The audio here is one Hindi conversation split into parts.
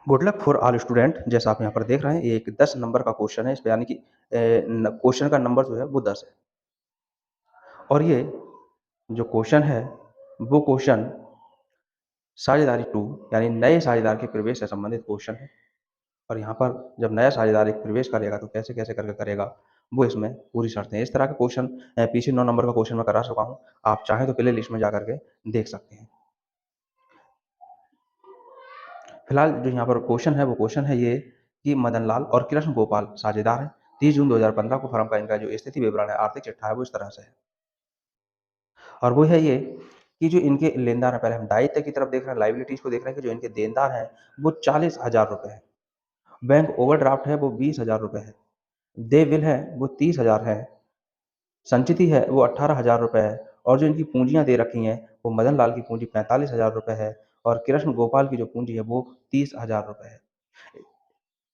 Good luck for all student. जैसा आप यहाँ पर देख रहे हैं, ये एक 10 नंबर का क्वेश्चन है। इस पे यानी कि क्वेश्चन का नंबर जो है वो 10 है। और ये जो क्वेश्चन है वो क्वेश्चन साझेदारी 2 यानी नए साझेदार के प्रवेश से संबंधित क्वेश्चन है। और यहाँ पर जब नया साझेदार एक प्रवेश करेगा तो कैसे कैसे करके करेगा, वो इसमें पूरी शर्तें हैं। इस तरह का क्वेश्चन पीछे 9 नंबर का क्वेश्चन मैं करा चुका हूँ। आप चाहें तो प्ले लिस्ट में जा करके देख सकते हैं। फिलहाल जो यहाँ पर क्वेश्चन है वो क्वेश्चन है ये कि मदन लाल और कृष्ण गोपाल साझेदार हैं। 30 जून 2015 को फर्म का इनका जो स्थिति विवरण है, आर्थिक चिट्ठा है, वो इस तरह से है। और वो है ये कि जो इनके लेनदार हैं, पहले हम दायित्व की तरफ देख रहे हैं, लाइबिलिटीज को देख रहे हैं कि जो इनके देनदार हैं वो 40,000 रुपए है। बैंक ओवरड्राफ्ट है वो 20,000 रुपए है। दे विल है वो 30,000 है। संचिति है वो 18,000 रुपए है। और जो इनकी पूंजियां दे रखी हैं वो मदन लाल की पूंजी 45,000 रुपए है और कृष्ण गोपाल की जो पूंजी है वो 30,000 रुपए है।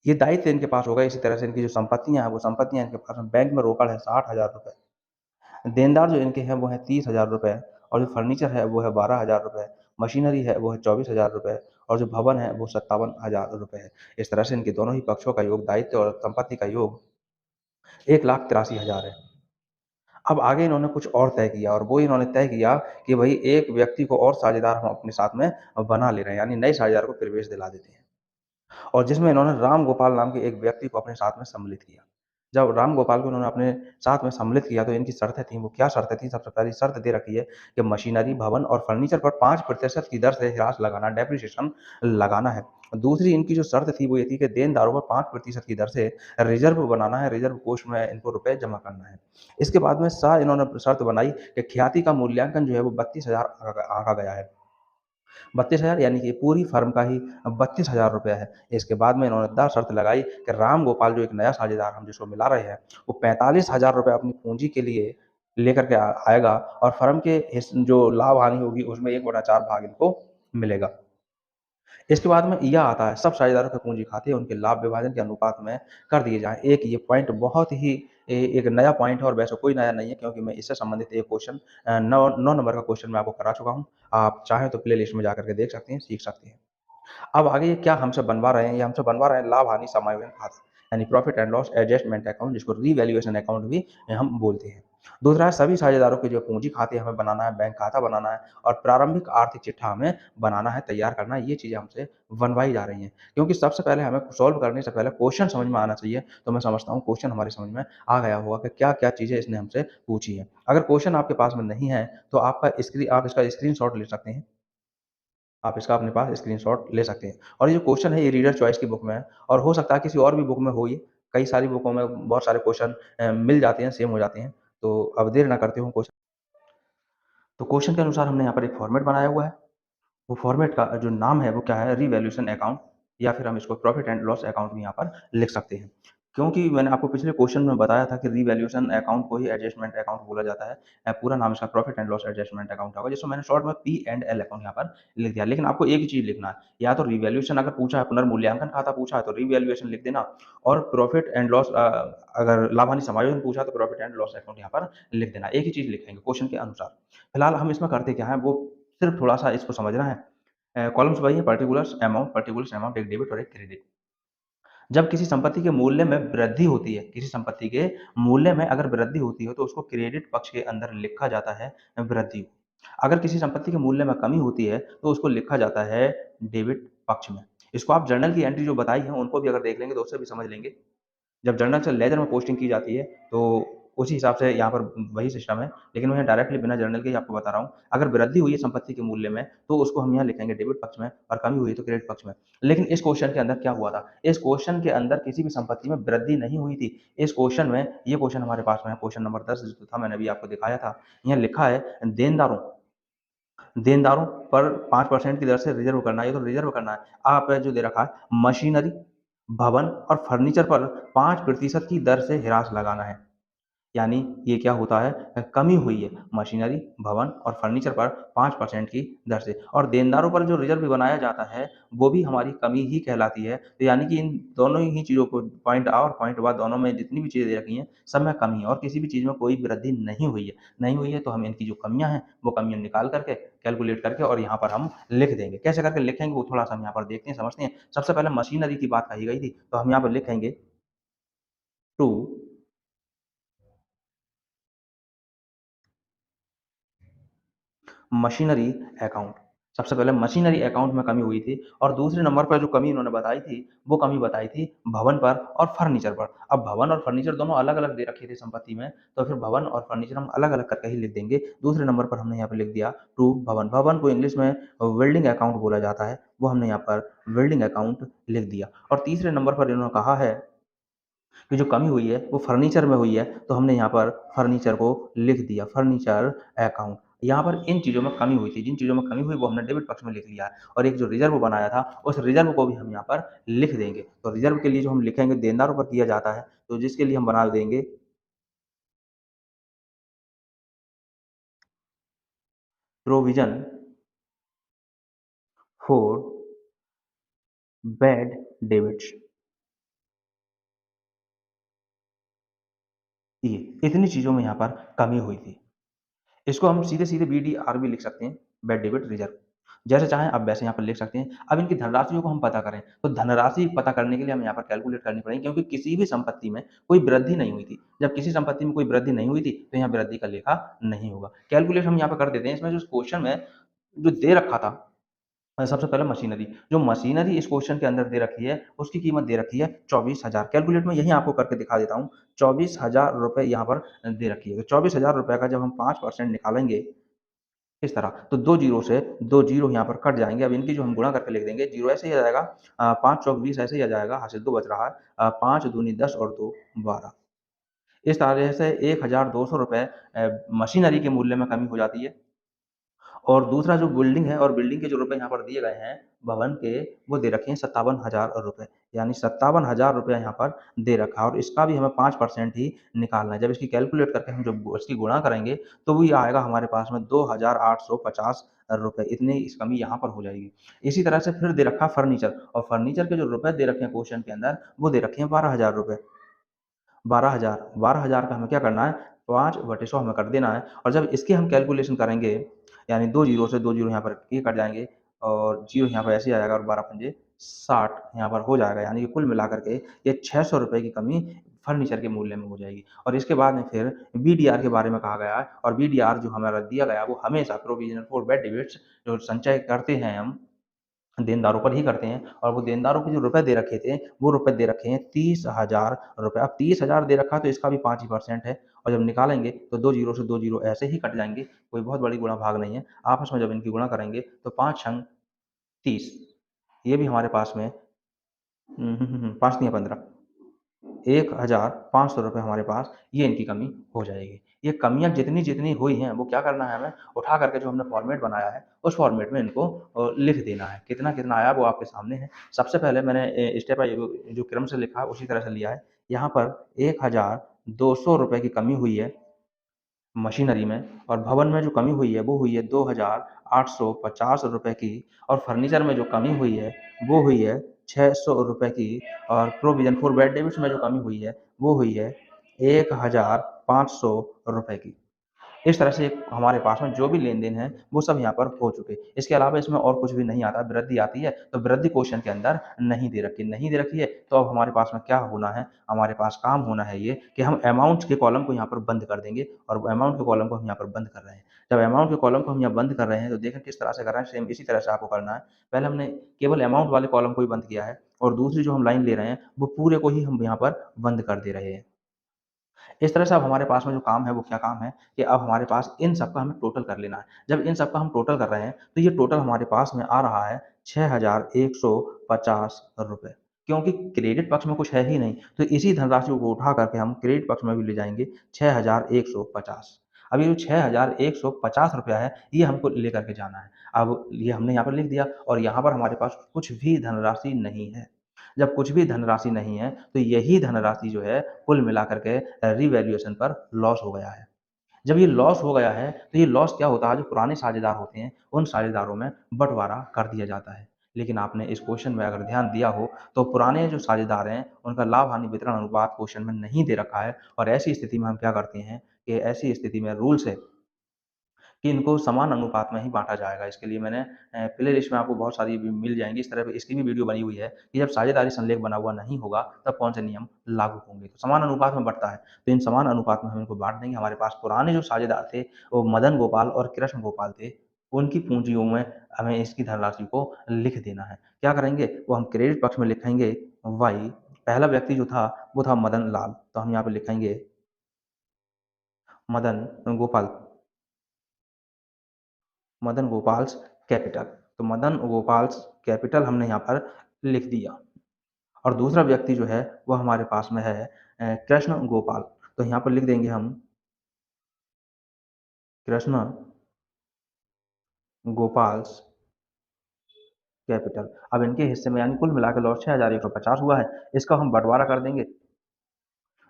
ये दायित्व इनके पास होगा। इसी तरह से इनकी जो संपत्तियां हैं वो संपत्तियां इनके पास में बैंक में रोकड़ है 60,000 रुपए। देनदार जो इनके हैं वो है 30,000 रुपए और जो फर्नीचर है वो है 12,000 रुपए। मशीनरी है वो है 24,000 रुपए और जो भवन है वो 57,000 रुपए है। इस तरह से इनके दोनों ही पक्षों का योग, दायित्व और संपत्ति का योग 1,83,000 है। अब आगे इन्होंने कुछ और तय किया और वो इन्होंने तय किया कि भाई एक व्यक्ति को और साझेदार हम अपने साथ में बना ले रहे हैं, यानी नए साझेदार को प्रवेश दिला देते हैं। और जिसमें इन्होंने राम गोपाल नाम के एक व्यक्ति को अपने साथ में सम्मिलित किया। जब राम गोपाल को इन्होंने अपने साथ में सम्मिलित किया तो इनकी शर्तें थी। वो क्या शर्तें थी? सबसे पहली शर्त दे रखी है कि मशीनरी, भवन और फर्नीचर पर 5% की दर से ह्रास लगाना, डेप्रिसिएशन लगाना है। दूसरी इनकी जो शर्त थी वो ये थी कि देनदारों पर 5% की दर से रिजर्व बनाना है, रिजर्व कोष में इनको रुपए जमा करना है। इसके बाद में इन्होंने शर्त बनाई कि ख्याति का मूल्यांकन जो है वो 32,000 आंका गया है। 32,000 यानी कि पूरी फर्म का ही 32,000 रुपया है। इसके बाद में इन्होंने शर्त लगाई कि राम गोपाल जो एक नया साझेदार हम जिसको मिला रहे हैं, वो 45,000 रुपये अपनी पूंजी के लिए लेकर के आएगा और फर्म के जो लाभ हानि होगी उसमें 1/4 भाग इनको मिलेगा। इसके बाद में यह आता है, सब साझेदारों के पूंजी खाते उनके लाभ विभाजन के अनुपात में कर दिए जाएं। एक ये पॉइंट बहुत ही एक नया पॉइंट है और वैसे कोई नया नहीं है, क्योंकि मैं इससे संबंधित एक क्वेश्चन 9 नंबर का क्वेश्चन मैं आपको करा चुका हूँ। आप चाहें तो प्ले लिस्ट में जाकर के देख सकते हैं, सीख सकते हैं। अब आगे ये क्या हमसे बनवा रहे हैं? ये हमसे बनवा रहे हैं लाभ हानि समायोजन खाता, यानी profit and loss adjustment account, जिसको रीवैल्यूएशन अकाउंट भी हम बोलते हैं। दूसरा है सभी साझेदारों के जो पूंजी खाते हमें बनाना है, बैंक खाता बनाना है और प्रारंभिक आर्थिक चिट्ठा हमें बनाना है, तैयार करना है। ये चीजें हमसे बनवाई जा रही हैं, क्योंकि सबसे पहले हमें सॉल्व करने से पहले क्वेश्चन समझ में आना चाहिए। तो मैं समझता हूँ क्वेश्चन हमारी समझ में आ गया होगा कि क्या क्या चीजें इसने हमसे पूछी है। अगर क्वेश्चन आपके पास में नहीं है तो आप इसका स्क्रीनशॉट ले सकते हैं। आप इसका अपने पास स्क्रीनशॉट ले सकते हैं। और ये जो क्वेश्चन है ये रीडर चॉइस की बुक में है और हो सकता है किसी और भी बुक में हो ये। कई सारी बुकों में बहुत सारे क्वेश्चन मिल जाते हैं, सेम हो जाते हैं। तो अब देर ना करते हुए क्वेश्चन, तो क्वेश्चन के अनुसार हमने यहाँ पर एक फॉर्मेट बनाया हुआ है। वो फॉर्मेट का जो नाम है वो क्या है? रीवैल्यूएशन अकाउंट, या फिर हम इसको प्रॉफिट एंड लॉस अकाउंट भी यहाँ पर लिख सकते हैं। क्योंकि मैंने आपको पिछले क्वेश्चन में बताया था कि रीवैल्यूएशन अकाउंट को ही एडजस्टमेंट अकाउंट बोला जाता है। पूरा नाम इसका profit and loss adjustment account होगा, जिसको मैंने शॉर्ट में पी एंड एल अकाउंट यहाँ पर लिख दिया। लेकिन आपको एक ही चीज लिखना है, या तो रिवैल्यूएशन अगर पूछा है, पुनर्मूल्यांकन खाता पूछा है तो रिवैल्यूएशन लिख देना, और प्रॉफिट एंड लॉस अगर लाभ हानि समायोजन पूछा तो प्रॉफिट एंड लॉस अकाउंट यहाँ पर लिख देना। एक ही चीज लिखेंगे क्वेश्चन के अनुसार। फिलहाल हम इसमें करते क्या है, वो सिर्फ थोड़ा सा इसको समझना है। कॉलम्स वही है, पर्टिकुलर्स अमाउंट, एक डेबिट और एक क्रेडिट। जब किसी संपत्ति के मूल्य में वृद्धि होती है, किसी संपत्ति के मूल्य में अगर वृद्धि होती है तो उसको क्रेडिट पक्ष के अंदर लिखा जाता है वृद्धि को। अगर किसी संपत्ति के मूल्य में कमी होती है तो उसको लिखा जाता है डेबिट पक्ष में। इसको आप जर्नल की एंट्री जो बताई है उनको भी अगर देख लेंगे तो उससे भी समझ लेंगे। जब जर्नल से लेजर में पोस्टिंग की जाती है तो उसी हिसाब से यहाँ पर वही सिस्टम है, लेकिन मैं डायरेक्टली बिना जर्नल के ही आपको बता रहा हूँ। अगर वृद्धि हुई है संपत्ति के मूल्य में तो उसको हम यहाँ लिखेंगे डेबिट पक्ष में, और कमी हुई है तो क्रेडिट पक्ष में। लेकिन इस क्वेश्चन के अंदर क्या हुआ था? इस क्वेश्चन के अंदर किसी भी संपत्ति में वृद्धि नहीं हुई थी। इस क्वेश्चन में, ये क्वेश्चन हमारे पास में है, क्वेश्चन नंबर 10 जो था मैंने अभी आपको दिखाया था। यहाँ लिखा है देनदारों देनदारों पर 5% की दर से रिजर्व करना है। ये तो रिजर्व करना है। आप जो दे रखा है मशीनरी, भवन और फर्नीचर पर 5% की दर से ह्रास लगाना है। यानी ये क्या होता है, कमी हुई है मशीनरी, भवन और फर्नीचर पर 5% की दर से, और देनदारों पर जो रिज़र्व बनाया जाता है, वो भी हमारी कमी ही कहलाती है। तो यानी कि इन दोनों ही चीज़ों को, पॉइंट आ और पॉइंट बा, दोनों में जितनी भी चीज़ें दे रखी हैं, सब में कमी है और किसी भी चीज़ में कोई वृद्धि नहीं हुई है। नहीं हुई है तो हम इनकी जो कमियाँ हैं, वो कमियाँ निकाल करके, कैलकुलेट करके और यहाँ पर हम लिख देंगे। कैसे करके लिखेंगे वो थोड़ा-सा हम यहाँ पर देखते हैं, समझते हैं। सबसे पहले मशीनरी की बात कही गई थी, तो हम यहाँ पर लिखेंगे टू मशीनरी अकाउंट। सबसे पहले मशीनरी अकाउंट में कमी हुई थी और दूसरे नंबर पर जो कमी उन्होंने बताई थी, वो कमी बताई थी भवन पर और फर्नीचर पर। अब भवन और फर्नीचर दोनों अलग-अलग दे रखे थे संपत्ति में, तो फिर भवन और फर्नीचर हम अलग-अलग करके ही लिख देंगे। दूसरे नंबर पर हमने यहाँ पे लिख दिया टू भवन। भवन को इंग्लिश में बिल्डिंग अकाउंट बोला जाता है, वो हमने यहाँ पर बिल्डिंग अकाउंट लिख दिया। और तीसरे नंबर पर इन्होंने कहा है कि जो कमी हुई है वो फर्नीचर में हुई है, तो हमने यहाँ पर फर्नीचर को लिख दिया, फर्नीचर अकाउंट। यहाँ पर इन चीज़ों में कमी हुई थी, जिन चीज़ों में कमी हुई वो हमने डेबिट पक्ष में लिख लिया है, और एक जो रिज़र्व बनाया था, उस रिज़र्व को भी हम यहाँ पर लिख देंगे। तो रिज़र्व के लिए जो हम लिखेंगे, देनदारों पर किया जाता है, तो जिसके लिए हम बना देंगे प्रोविज़न फॉर बैड डेबिट्स। ये इतनी चीज़ों में यहाँ पर कमी हुई थी। इसको हम सीधे-सीधे बीडीआर भी लिख सकते हैं, बैड डेबिट रिज़र्व। जैसे चाहें आप वैसे यहाँ पर लिख सकते हैं। अब इनकी धनराशियों को हम पता करें, तो धनराशि पता करने के लिए हमें यहाँ पर कैलकुलेट करनी पड़ेगी, क्योंकि किसी भी संपत्ति में कोई वृद्धि नहीं हुई थी। जब किसी संपत्ति में कोई वृद्धि नहीं हुई थी, तो यहाँ वृद्धि का लेखा नहीं होगा। कैलकुलेट हम यहाँ पे कर देते हैं। इसमें जो क्वेश्चन में जो दे रखा था, सबसे पहले मशीनरी, जो मशीनरी इस क्वेश्चन के अंदर दे रखी है, उसकी कीमत दे रखी है 24,000। कैलकुलेट मैं यहीं आपको करके दिखा देता हूँ। 24,000 यहाँ पर दे रखी है। तो 24,000 का जब हम 5% निकालेंगे इस तरह, तो 2 जीरो से 2 जीरो यहाँ पर कट जाएँगे। अब इनकी जो हम गुणा करके लिख देंगे, जीरो ऐसे ही आ जाएगा, 5 चौक 20 ऐसे ही आ जाएगा, हाथ से 2 बच रहा है, 5 दूनी 10 और 2 12। इस तरह से ₹1,200 मशीनरी के मूल्य में कमी हो जाती है। और दूसरा जो बिल्डिंग है, और बिल्डिंग के जो रुपए यहाँ पर दिए गए हैं, भवन के, वो दे रखे हैं ₹57,000, यानी ₹57,000 यहाँ पर दे रखा है, और इसका भी हमें 5% ही निकालना है। जब इसकी कैलकुलेट करके हम जब इसकी गुणा करेंगे, तो वो ये आएगा हमारे पास में ₹2,850, इतनी इस कमी यहाँ पर हो जाएगी। इसी तरह से फिर दे रखा है फर्नीचर, और फर्नीचर के जो रुपए दे रखे हैं क्वेश्चन के अंदर, वो दे रखे हैं ₹12,000। 12,000 का हमें क्या करना है, 5/100 हमें कर देना है। और जब इसकी हम कैलकुलेशन करेंगे, यानी 2 जीरो से 2 जीरो यहाँ पर ये कट जाएँगे, और जीरो यहाँ पर ऐसे ही आ जाएगा, और 12 पंजे 60 यहाँ पर हो जाएगा, यानी कि कुल मिलाकर के ये ₹600 की कमी फर्नीचर के मूल्य में हो जाएगी। और इसके बाद में फिर बीडीआर के बारे में कहा गया है, और बीडीआर जो हमारा दिया गया है, वो हमेशा प्रोविज़न फॉर बैड डेबिट्स, जो संचय करते हैं हम, देनदारों पर ही करते हैं, और वो देनदारों को जो रुपए दे रखे थे, वो रुपए दे रखे हैं ₹30,000। अब 30,000 दे रखा है, तो इसका भी 5 ही परसेंट है, और जब निकालेंगे तो 2 जीरो से 2 जीरो ऐसे ही कट जाएँगे, कोई बहुत बड़ी गुणा भाग नहीं है। आपस में जब इनकी गुणा करेंगे, तो 5 छंग 30, ये भी हमारे पास में 5 तियाँ 15, ₹1,500 हमारे पास, ये इनकी कमी हो जाएगी। ये कमियाँ जितनी-जितनी हुई हैं, वो क्या करना है हमें, उठा करके जो हमने फ़ॉर्मेट बनाया है, उस फ़ॉर्मेट में इनको लिख देना है। कितना-कितना आया वो आपके सामने है। सबसे पहले मैंने स्टेप बाय जो क्रम से लिखा है, उसी तरह से लिया है। यहाँ पर ₹1,200 की कमी हुई है मशीनरी में, और भवन में जो कमी हुई है, वो हुई है ₹2,850 की, और फर्नीचर में जो कमी हुई है, वो हुई है ₹600 की, और प्रोविज़न फॉर बैड डेबिट्स में जो कमी हुई है, वो हुई है ₹1,500 की। इस तरह से हमारे पास में जो भी लेन-देन है, वो सब यहाँ पर हो चुके। इसके अलावा इसमें और कुछ भी नहीं आता, वृद्धि आती है, तो वृद्धि क्वेश्चन के अंदर नहीं दे रखी है, तो अब हमारे पास में क्या होना है, हमारे पास काम होना है ये कि हम अमाउंट के कॉलम को यहाँ पर बंद कर देंगे, और अमाउंट के कॉलम को हम यहाँ पर बंद कर रहे हैं। जब अमाउंट के कॉलम को हम यहाँ बंद कर रहे हैं, तो देखें किस तरह से कर रहे हैं, सेम इसी तरह से आपको करना है। पहले हमने केवल अमाउंट वाले कॉलम को ही बंद किया है, और दूसरी जो हम लाइन ले रहे हैं, वो पूरे को ही हम यहाँ पर बंद कर दे रहे हैं। इस तरह से अब हमारे पास में जो काम है, वो क्या काम है कि अब हमारे पास इन सब का हमें टोटल कर लेना है। जब इन सब का हम टोटल कर रहे हैं, तो ये टोटल हमारे पास में आ रहा है ₹6,150, क्योंकि क्रेडिट पक्ष में कुछ है ही नहीं, तो इसी धनराशि को उठा करके हम क्रेडिट पक्ष में भी ले जाएँगे, 6,150। अब ये जो ₹6,150 है, ये हमको लेकर के जाना है। अब ये हमने यहाँ पर लिख दिया, और यहाँ पर हमारे पास कुछ भी धनराशि नहीं है। जब कुछ भी धनराशि नहीं है, तो यही धनराशि जो है कुल मिलाकर के रिवैल्यूएशन पर लॉस हो गया है। जब ये लॉस हो गया है, तो ये लॉस क्या होता है, जो पुराने साझेदार होते हैं, उन साझेदारों में बँटवारा कर दिया जाता है। लेकिन आपने इस क्वेश्चन में अगर ध्यान दिया हो, तो पुराने जो साझेदार हैं, उनका लाभ-हानि वितरण अनुपात क्वेश्चन में नहीं दे रखा है और ऐसी स्थिति में हम क्या करते हैं कि ऐसी स्थिति में रूल्स है कि इनको समान अनुपात में ही बाँटा जाएगा। इसके लिए मैंने प्लेलिस्ट में आपको बहुत सारी भी मिल जाएँगी, इस तरह इसकी भी वीडियो बनी हुई है कि जब साझेदारी संलेख बना हुआ नहीं होगा, तब कौन से नियम लागू होंगे। तो समान अनुपात में बँटता है, तो इन समान अनुपात में हम इनको बाँट देंगे। हमारे पास पुराने जो साझेदार थे, वो मदन गोपाल और कृष्ण गोपाल थे। उनकी पूँजियों में हमें इसकी धनराशि को लिख देना है। क्या करेंगे? वो हम क्रेडिट पक्ष में लिखेंगे वाई, पहला व्यक्ति जो था, वो था मदन लाल, तो हम यहाँ पे लिखेंगे मदन गोपाल। मदन गोपाल्स कैपिटल। तो मदन गोपाल्स कैपिटल हमने यहाँ पर लिख दिया और दूसरा व्यक्ति जो है वो हमारे पास में है कृष्ण गोपाल। तो यहाँ पर लिख देंगे हम कृष्ण गोपाल्स कैपिटल। अब इनके हिस्से में यानी कुल मिला के लॉस 6150 हुआ है। इसका हम बँटवारा कर देंगे।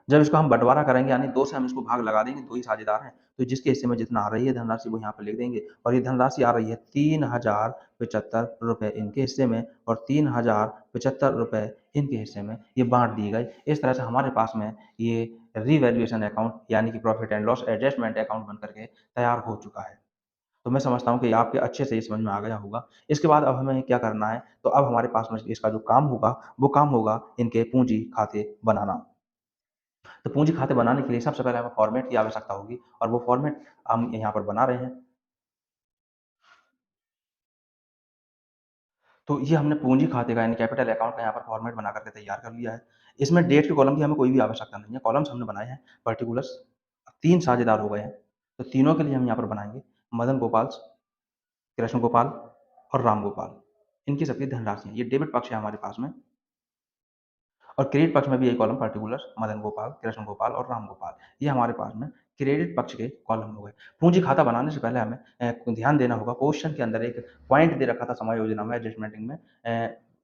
जब इसको हम बँटवारा करेंगे यानी 2 से हम इसको भाग लगा देंगे, 2 ही साझेदार हैं, तो जिसके हिस्से में जितना आ रही है धनराशि वो यहाँ पे लिख देंगे और ये धनराशि आ रही है ₹3075 इनके हिस्से में और ₹3075 इनके हिस्से में, ये बाँट दी गई। इस तरह से हमारे पास में ये रिवैल्यूएशन अकाउंट यानी कि profit and loss adjustment account बन कर के तैयार हो चुका है। तो मैं समझता हूँ कि आपके अच्छे से ये समझ में आ गया होगा। इसके बाद अब हमें क्या करना है, तो अब हमारे पास में इसका जो काम होगा, वो काम होगा इनके पूँजी खाते बनाना। तो पूंजी खाते बनाने के लिए सबसे पहले हमें फॉर्मेट की आवश्यकता होगी और वो फॉर्मेट हम यहाँ पर बना रहे हैं। तो ये हमने पूंजी खाते का यानी कैपिटल अकाउंट का यहाँ पर फॉर्मेट बना करके तैयार कर लिया है। इसमें डेट के कॉलम की हमें कोई भी आवश्यकता नहीं है, कॉलम्स हमने बनाए हैं पर्टिकुलर्स। 3 साझेदार हो गए हैं, तो तीनों के लिए हम यहाँ पर बनाएँगे मदन गोपाल, कृष्ण गोपाल और राम गोपाल। इनकी सबकी धनराशि है, ये डेबिट पक्ष है हमारे पास में। और क्रेडिट पक्ष में भी यही कॉलम पर्टिकुलर मदन गोपाल, कृष्ण गोपाल और राम गोपाल, ये हमारे पास में क्रेडिट पक्ष के कॉलम हो गए। पूंजी खाता बनाने से पहले हमें ध्यान देना होगा, क्वेश्चन के अंदर एक पॉइंट दे रखा था समायोजना में एडजस्टमेंटिंग में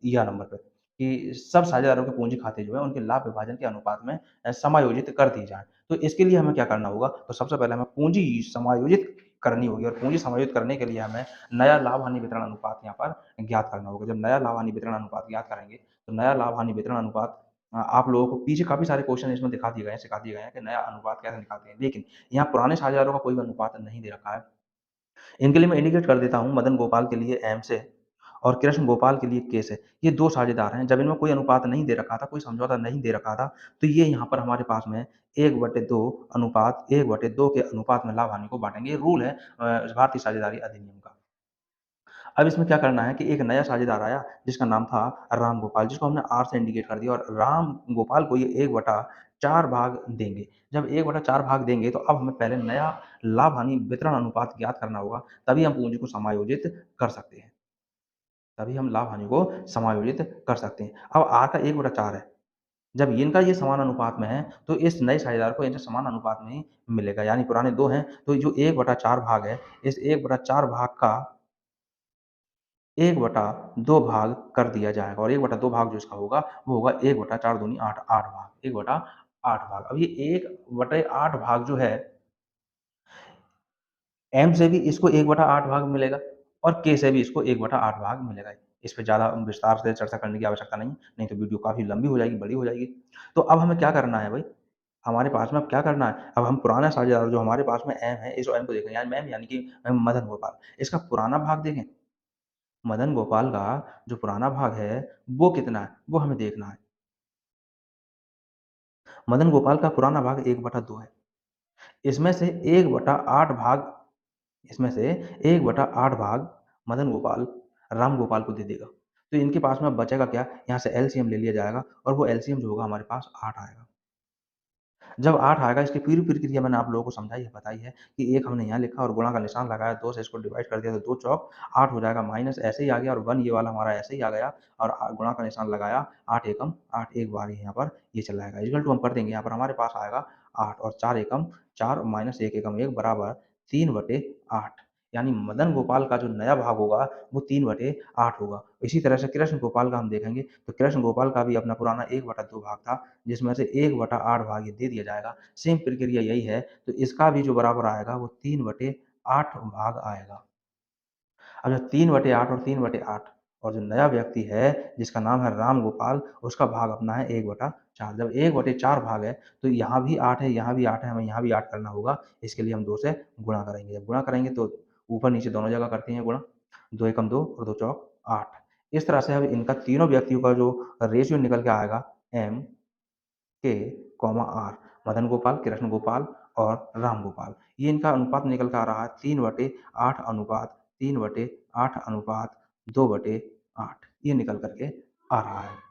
या नंबर पे कि सब साझेदारों के पूंजी खाते जो है उनके लाभ विभाजन के अनुपात में समायोजित कर दिए जाएँ। तो इसके लिए हमें क्या करना होगा? तो सबसे पहले हमें पूंजी समायोजित करनी होगी और पूंजी समायोजित करने के लिए हमें नया लाभ-हानि वितरण अनुपात यहाँ पर ज्ञात करना होगा। जब नया लाभ-हानि वितरण अनुपात ज्ञात करेंगे, तो नया लाभ-हानि वितरण अनुपात आप लोगों को पीछे काफ़ी सारे क्वेश्चन इसमें दिखा दिए गए हैं, सिखा दिए गए हैं कि नया अनुपात कैसे निकालते हैं। लेकिन यहाँ पुराने साझेदारों का कोई भी अनुपात नहीं दे रखा है। इनके लिए मैं इंडिकेट कर देता हूँ, मदन गोपाल के लिए एम से और कृष्ण गोपाल के लिए के से। ये 2 साझेदार हैं, जब इनमें कोई अनुपात नहीं दे रखा था, कोई समझौता नहीं दे रखा था, तो ये यहाँ पर हमारे पास में 1/2 अनुपात 1/2 के अनुपात में लाभ-हानि को बाँटेंगे। ये रूल है भारतीय साझेदारी अधिनियम का। अब इसमें क्या करना है कि एक नया साझेदार आया जिसका नाम था राम गोपाल, जिसको हमने आर से इंडिकेट कर दिया और राम गोपाल को ये 1/4 भाग देंगे। जब 1/4 भाग देंगे तो अब हमें पहले नया लाभ-हानि वितरण अनुपात ज्ञात करना होगा, तभी हम पूँजी को समायोजित कर सकते हैं। तभी हम लाभ-हानि को समायोजित कर सकते हैं। अब आर का 1/4 है। जब इनका ये समान अनुपात में है, तो इस नए साझेदार को इनसे समान अनुपात में ही मिलेगा। यानी पुराने 2 हैं, तो जो 1/4 भाग है, इस 1/4 भाग का 1/2 भाग कर दिया जाएगा और 1/2 भाग जो इसका होगा, वो होगा 1/4 दूनी 8, 8 भाग, 1/8 भाग। अब ये 1/8 भाग जो है, एम से भी इसको 1/8 भाग मिलेगा और के से भी इसको 1/8 भाग मिलेगा। इस पे ज़्यादा विस्तार से चर्चा करने की आवश्यकता नहीं, नहीं तो वीडियो काफ़ी लंबी हो जाएगी, बड़ी हो जाएगी। तो अब हमें क्या करना है भई, हमारे पास में अब क्या करना है, अब हम पुराना साझेदार जो हमारे पास में एम है, इस एम को देखेंगे, यानी मैम यानी कि मदन गोपाल, इसका पुराना भाग देखें। मदन गोपाल का जो पुराना भाग है, वो कितना है? वो हमें देखना है। मदन गोपाल का पुराना भाग 1/2 है। इसमें से 1/8 भाग इसमें से 1/8 भाग मदन गोपाल राम गोपाल को दे देगा। तो इनके पास में बचेगा क्या? यहाँ से एलसीएम ले लिया जाएगा और वो एलसीएम जो होगा हमारे पास 8 आएगा। जब 8 आएगा, इसकी पूरी प्रक्रिया मैंने आप लोगों को समझाई है, बताई है कि 1 हमने यहाँ लिखा और गुणा का निशान लगाया, 2 से इसको डिवाइड कर दिया तो 2 चौक 8 हो जाएगा, माइनस ऐसे ही आ गया और 1 ये वाला हमारा ऐसे ही आ गया और गुणा का निशान लगाया, 8 एकम 8 एक बार यहाँ पर ये चला आएगा। इक्वल टू हम कर देंगे, यहाँ पर हमारे पास आएगा 8 और 4 एकम 4 माइनस 1 एकम 1 बराबर 3/8। यानी मदन गोपाल का जो नया भाग होगा वो 3/8 होगा। इसी तरह से कृष्ण गोपाल का हम देखेंगे तो कृष्ण गोपाल का भी अपना पुराना 1/2 भाग था, जिसमें से 1/8 भाग ये दे दिया जाएगा। सेम प्रक्रिया यही है, तो इसका भी जो बराबर आएगा वो 3/8 भाग आएगा। अब जो 3/8 और 3/8 और जो नया व्यक्ति है जिसका नाम है राम गोपाल, उसका भाग अपना है 1/4। जब 1/4 भाग है तो यहाँ भी 8 है, यहाँ भी 8 है, हमें यहाँ भी 8 करना होगा। इसके लिए हम 2 से गुणा करेंगे। जब गुणा करेंगे तो ऊपर-नीचे दोनों जगह करते हैं गुणा। 2 एकम 2 और 2 चौक 8। इस तरह से अब इनका तीनों व्यक्तियों का जो रेशियो निकल के आएगा M, K, R, Madan Gopal, Krishna Gopal और राम गोपाल। ये इनका अनुपात निकल के आ रहा है 3/8 अनुपात 3/8 अनुपात 2/8 ये निकल कर के आ रहा है।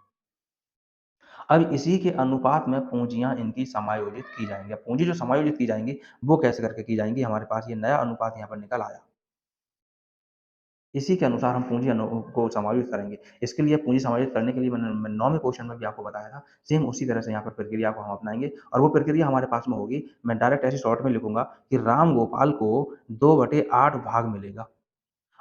अब इसी के अनुपात में पूँजियाँ इनकी समायोजित की जाएँगी। अब पूँजी जो समायोजित की जाएँगी, वो कैसे करके की जाएँगी? हमारे पास ये नया अनुपात यहाँ पर निकल आया। इसी के अनुसार हम पूँजी को समायोजित करेंगे। इसके लिए पूँजी समायोजित करने के लिए मैं 9वें क्वेश्चन में भी आपको बताया था, सेम उसी तरह से यहाँ पर प्रक्रिया को हम अपनाएँगे और वो प्रक्रिया हमारे पास में होगी, मैं डायरेक्ट ऐसे शॉर्ट में लिखूँगा कि राम गोपाल को 2/8 भाग मिलेगा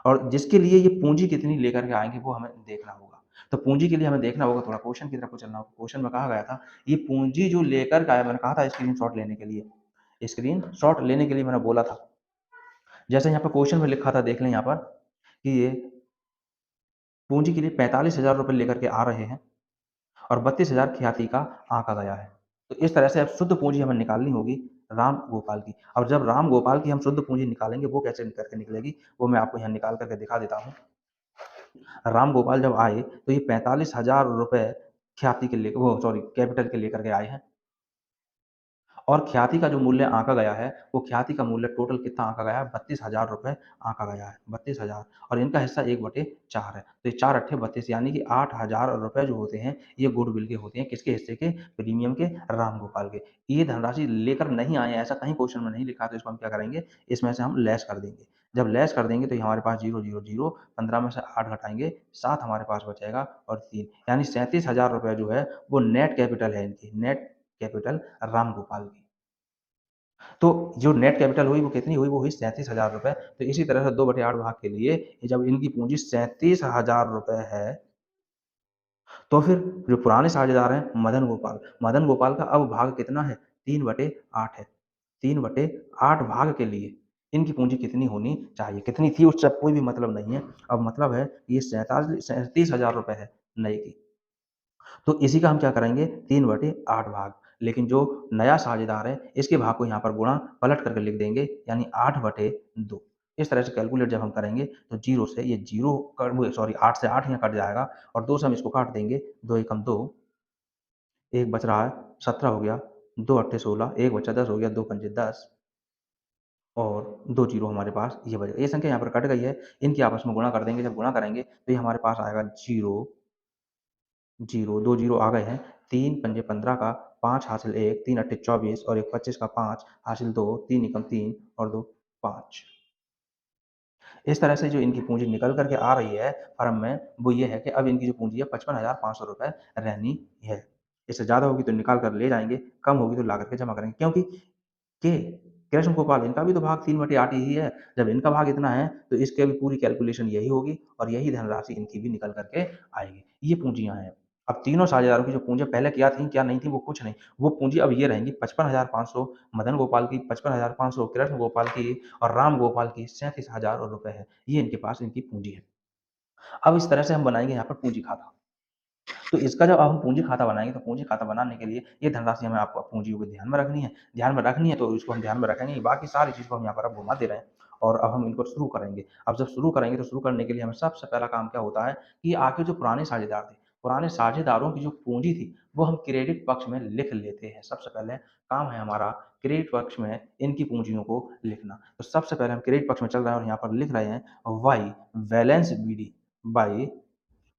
और जिसके लिए ये पूँजी कितनी लेकर के आएँगे वो हमें देखना होगा। तो पूँजी के लिए हमें देखना होगा, थोड़ा क्वेश्चन की तरफ को चलना होगा। क्वेश्चन में कहा गया था, ये पूँजी जो लेकर के आया, मैंने कहा था स्क्रीनशॉट लेने के लिए। स्क्रीनशॉट लेने के लिए मैंने बोला था। जैसे यहाँ पर क्वेश्चन में लिखा था, देख लें यहाँ पर कि ये पूँजी के लिए 45,000 रुपए लेकर के आ रहे हैं और 32,000 ख्याति का आँका गया है। तो इस तरह से अब शुद्ध पूँजी हमें निकालनी होगी राम गोपाल की। और जब राम गोपाल की हम शुद्ध पूँजी निकालेंगे, वो कैसे करके निकलेगी, वो मैं आपको यहाँ निकाल करके दिखा देता हूँ। राम गोपाल जब आए, तो ये 45,000 रुपए ख्याति के ले वो सॉरी कैपिटल के लेकर के आए हैं। और ख्याति का जो मूल्य आँका गया है, वो ख्याति का मूल्य टोटल कितना आँका गया है? 32,000 रुपए आँका गया है, 32,000 और इनका हिस्सा 1/4 है। तो ये 4 अट्ठे 32 यानी कि 8,000 रुपए जो होते हैं, ये गुडविल के होते हैं। किसके हिस्से के? प्रीमियम के, राम गोपाल के। ये धनराशि लेकर नहीं आए हैं, ऐसा कहीं क्वेश्चन में नहीं लिखा है, तो इसको हम क्या करेंगे? इसमें से हम लेस कर देंगे। जब लेस कर देंगे तो ये हमारे पास 0, 0, 0 15 में से 8 घटाएँगे, 7 हमारे पास बचेगा और 3 यानी 37,000 रुपए जो है, वो नेट कैपिटल है इनकी, नेट कैपिटल राम गोपाल की। तो जो नेट कैपिटल हुई वो कितनी हुई? वो हुई 37,000 रुपए। तो इसी तरह से 2/8 भाग के लिए जब इनकी पूँजी 37,000 रुपए है, तो फिर जो पुराने साझेदार हैं मदन गोपाल का अब भाग कितना है? 3/8 है। 3/8 भाग के लिए इनकी पूँजी कितनी होनी चाहिए? कितनी थी उससे अब कोई भी मतलब नहीं है। अब मतलब है ये 37,000 रुपए है नए की। तो इसी का हम क्या करेंगे 3/8 भाग। लेकिन जो नया साझेदार है इसके भाग को यहाँ पर गुणा पलट करके लिख देंगे यानी 8/2। इस तरह से कैलकुलेट जब हम करेंगे तो 0 से ये 0 सॉरी 8 से 8 यहाँ कट जाएगा और 2 से हम इसको काट देंगे। 2 एकम 2, 1 बच रहा है 17 हो गया, 2 अट्ठे 16, 1 बचा 10 हो गया, 2 पंचे 10 और 2 जीरो हमारे पास ये बच गया। ये संख्या यहाँ पर कट गई है, इनकी आपस में गुणा कर देंगे। जब गुणा करेंगे तो ये हमारे पास आएगा 0 0, 2 जीरो आ गए हैं। 3 पंजे 15 का 5 हासिल 1, 3 अट्ठे 24 और 1 25 का 5 हासिल 2, 3 एकम 3 और 2 5। इस तरह से जो इनकी पूँजी निकल कर के आ रही है फर्म में, वो ये है कि अब इनकी जो पूँजी है 55,500 रुपए रहनी है। इससे ज़्यादा होगी तो निकाल कर ले जाएँगे, कम होगी तो ला कर के जमा करेंगे। क्योंकि के कृष्ण गोपाल इनका भी तो भाग 3/8 ही है। जब इनका भाग इतना है तो इसकी भी पूरी कैलकुलेशन यही होगी और यही धनराशि इनकी भी निकल कर के आएगी। ये पूँजियाँ हैं। अब तीनों साझेदारों की जो पूँजियाँ पहले क्या थी, क्या नहीं थी, वो कुछ नहीं। वो पूँजी अब ये रहेंगी 55,500 मदन गोपाल की, 55,500 कृष्ण गोपाल की और राम गोपाल की 37,000 रुपए है। ये इनके पास इनकी पूँजी है। अब इस तरह से हम बनाएँगे यहाँ पर पूँजी खाता। तो इसका जब हम पूँजी खाता बनाएँगे, तो पूँजी खाता बनाने के लिए ये धनराशि हमें आपको पूँजी को ध्यान में रखनी है। ध्यान में रखनी है तो इसको हम ध्यान में रखेंगे, बाकी सारी चीज़ को हम यहाँ पर अब घुमा दे रहे हैं और अब हम इनको शुरू करेंगे। अब जब शुरू करेंगे तो शुरू करने के लिए हमें सबसे पहला काम क्या होता है कि आखिर जो पुराने साझेदार थे, पुराने साझेदारों की जो पूँजी थी, वो हम क्रेडिट पक्ष में लिख लेते हैं। सबसे पहले काम है हमारा क्रेडिट पक्ष में इनकी पूँजियों को लिखना। तो सबसे पहले हम क्रेडिट पक्ष में चल रहे हैं और यहाँ पर लिख रहे हैं Y balance BD by